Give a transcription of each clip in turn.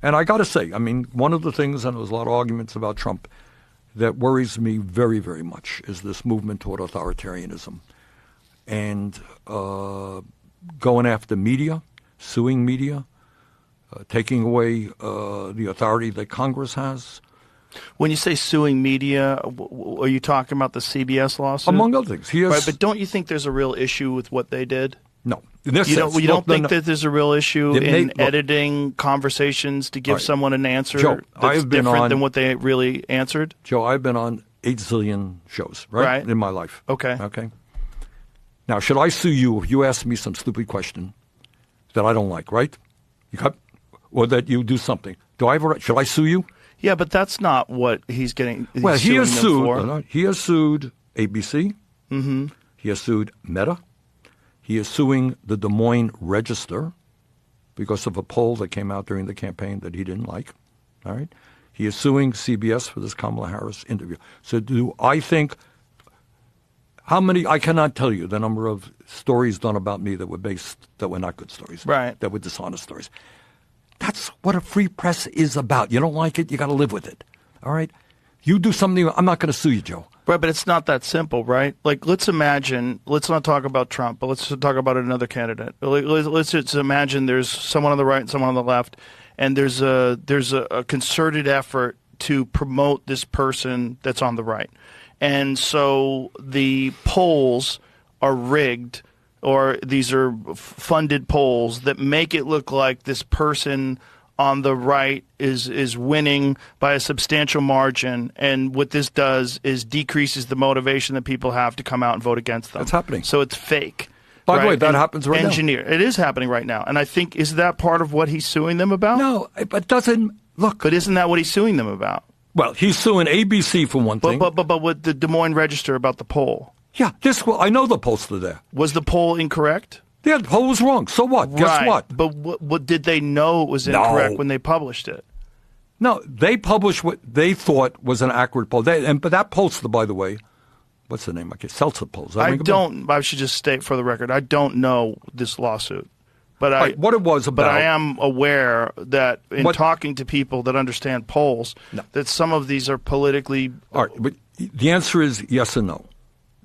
And I got to say, I mean, one of the things, and there was a lot of arguments about Trump, that worries me very, very much is this movement toward authoritarianism. And going after media, suing media, taking away the authority that Congress has. When you say suing media, are you talking about the CBS lawsuit? Among other things. Right, but don't you think there's a real issue with what they did? No. You don't think that there's a real issue in editing conversations to give someone an answer that's different than what they really answered? Joe, I've been on 8 zillion shows, right? In my life. Okay. Now, should I sue you if you ask me some stupid question that I don't like, right? Or that you do something. Should I sue you? Yeah, but that's not what he's getting. Well, he has sued. He has sued ABC. Mm-hmm. He has sued Meta. He is suing the Des Moines Register because of a poll that came out during the campaign that he didn't like. All right. He is suing CBS for this Kamala Harris interview. So do I think how many? I cannot tell you the number of stories done about me that were not good stories. Right. That were dishonest stories. That's what a free press is about. You don't like it, you got to live with it. All right? You do something, I'm not going to sue you, Joe. Right, but it's not that simple, right? Like, let's not talk about Trump, but let's talk about another candidate. Let's just imagine there's someone on the right and someone on the left, and there's a concerted effort to promote this person that's on the right. And so the polls are rigged, or these are funded polls that make it look like this person on the right is winning by a substantial margin, and what this does is decreases the motivation that people have to come out and vote against them. That's happening. So it's fake. By the way, that happens right now. It is happening right now. And I think, is that part of what he's suing them about? No, but doesn't, look. But isn't that what he's suing them about? Well, he's suing ABC for one thing. But with the Des Moines Register about the poll. Yeah, I know the pollster there. Was the poll incorrect? Yeah, the poll was wrong. So what? Right. Guess what? But what did they know it was incorrect when they published it? No, they published what they thought was an accurate poll. But that pollster, by the way, what's the name? Seltzer polls. I should just state for the record, I don't know this lawsuit. But what it was about. But I am aware that in talking to people that understand polls, that some of these are politically. All right, but the answer is yes and no.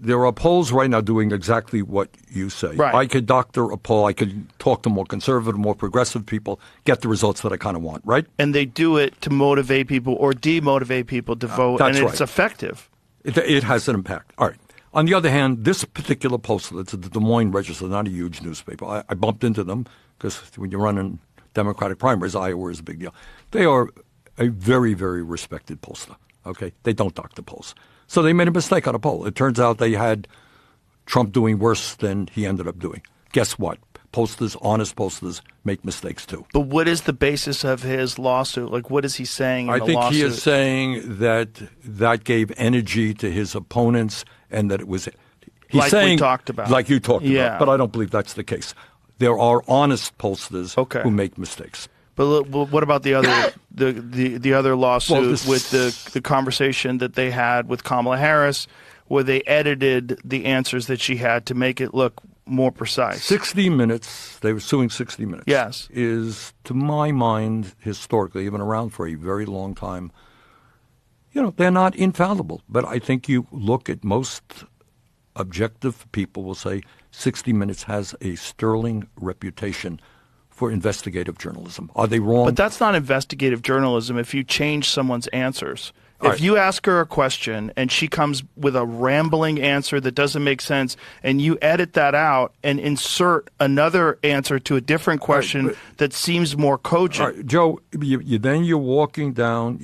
There are polls right now doing exactly what you say. Right. I could doctor a poll. I could talk to more conservative, more progressive people, get the results that I kind of want, right? And they do it to motivate people or demotivate people to vote, and it's effective. It has an impact. All right. On the other hand, this particular poster, it's the Des Moines Register, not a huge newspaper. I bumped into them because when you're running Democratic primaries, Iowa is a big deal. They are a very, very respected pollster. Okay, they don't doctor polls. So they made a mistake on a poll. It turns out they had Trump doing worse than he ended up doing. Guess what? Pollsters, honest pollsters, make mistakes too. But what is the basis of his lawsuit? Like, what is he saying in the lawsuit? I think he is saying that gave energy to his opponents and that it was – he's like saying, we talked about. Like you talked about. But I don't believe that's the case. There are honest pollsters who make mistakes. But what about the other the other lawsuit with the conversation that they had with Kamala Harris, where they edited the answers that she had to make it look more precise? 60 Minutes, they were suing 60 Minutes. Yes, is to my mind historically, even around for a very long time. You know, they're not infallible, but I think you look at most objective people will say 60 Minutes has a sterling reputation for investigative journalism. Are they wrong? But that's not investigative journalism if you change someone's answers. If you ask her a question and she comes with a rambling answer that doesn't make sense and you edit that out and insert another answer to a different question that seems more cogent. Joe, then you're walking down,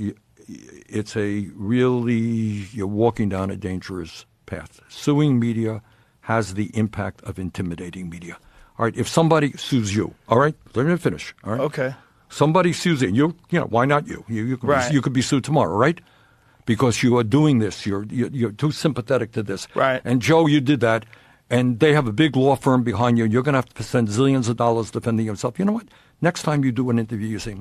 you're walking down a dangerous path. Suing media has the impact of intimidating media. All right, if somebody sues you, all right, let me finish. All right, okay. Somebody sues you. Why not you? You could be sued tomorrow, right? Because you are doing this. You're too sympathetic to this. Right. And Joe, you did that, and they have a big law firm behind you. You're going to have to spend zillions of dollars defending yourself. You know what? Next time you do an interview, you say,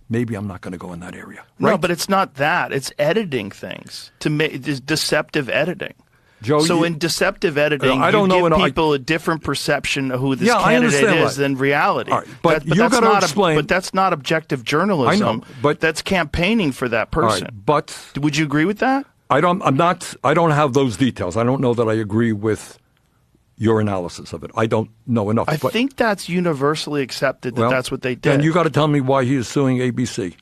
maybe I'm not going to go in that area. Right? No, but it's not that. It's editing things to make deceptive editing. Joe, so in deceptive editing, you give people a different perception of who this candidate is than reality. Right, but you got to explain. But that's not objective journalism. I know, but that's campaigning for that person. Right, but would you agree with that? I don't have those details. I don't know that I agree with your analysis of it. I don't know enough. I think that's universally accepted that that's what they did. Then you got to tell me why he is suing ABC.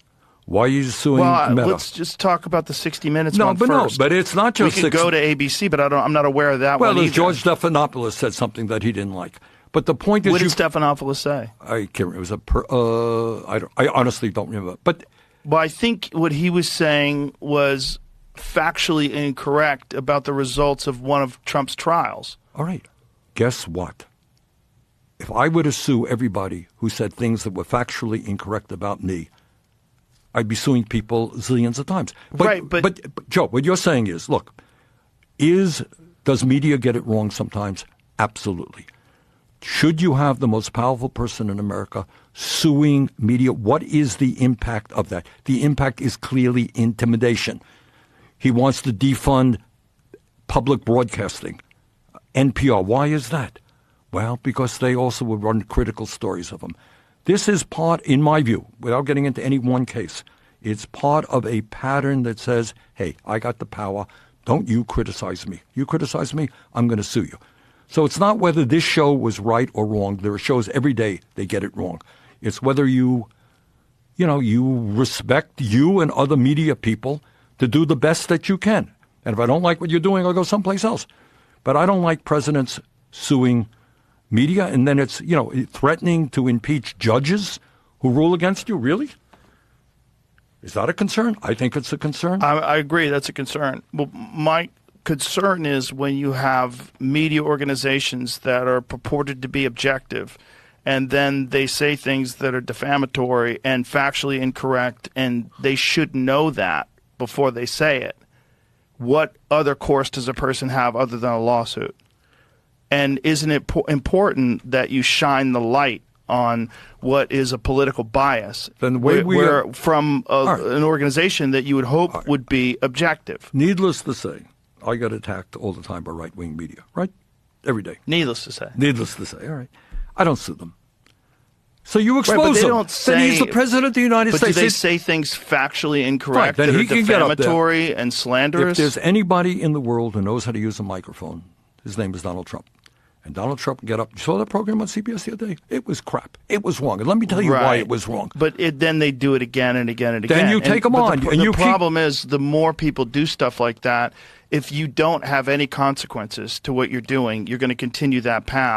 Why he's suing Meta. Let's just talk about the 60 Minutes one first. No, but it's not just we could go to ABC, but I'm not aware of that one either. Well, George Stephanopoulos said something that he didn't like. But the point is, what did Stephanopoulos say? I can't remember. It was I honestly don't remember. But I think what he was saying was factually incorrect about the results of one of Trump's trials. All right. Guess what? If I were to sue everybody who said things that were factually incorrect about me, I'd be suing people zillions of times. But Joe, what you're saying is, look, does media get it wrong sometimes? Absolutely. Should you have the most powerful person in America suing media? What is the impact of that? The impact is clearly intimidation. He wants to defund public broadcasting. NPR. Why is that? Well, because they also would run critical stories of him. This is part, in my view, without getting into any one case, it's part of a pattern that says, hey, I got the power. Don't you criticize me. You criticize me, I'm going to sue you. So it's not whether this show was right or wrong. There are shows every day they get it wrong. It's whether you respect you and other media people to do the best that you can. And if I don't like what you're doing, I'll go someplace else. But I don't like presidents suing media, and then it's, threatening to impeach judges who rule against you. Really? Is that a concern? I think it's a concern. I agree. That's a concern. Well, my concern is when you have media organizations that are purported to be objective, and then they say things that are defamatory and factually incorrect, and they should know that before they say it. What other course does a person have other than a lawsuit? And isn't it important that you shine the light on what is a political bias then from an organization that you would hope would be objective? Needless to say, I get attacked all the time by right-wing media, right? Every day. Needless to say. Needless to say, all right. I don't sue them. So you expose him. Then he's the president of the United States. But do they say things factually incorrect, that are defamatory and slanderous? If there's anybody in the world who knows how to use a microphone, his name is Donald Trump. And Donald Trump get up. You saw that program on CBS the other day? It was crap. It was wrong. And let me tell you why it was wrong. But then they do it again and again and again. Then you take them on. The problem is the more people do stuff like that, if you don't have any consequences to what you're doing, you're going to continue that path.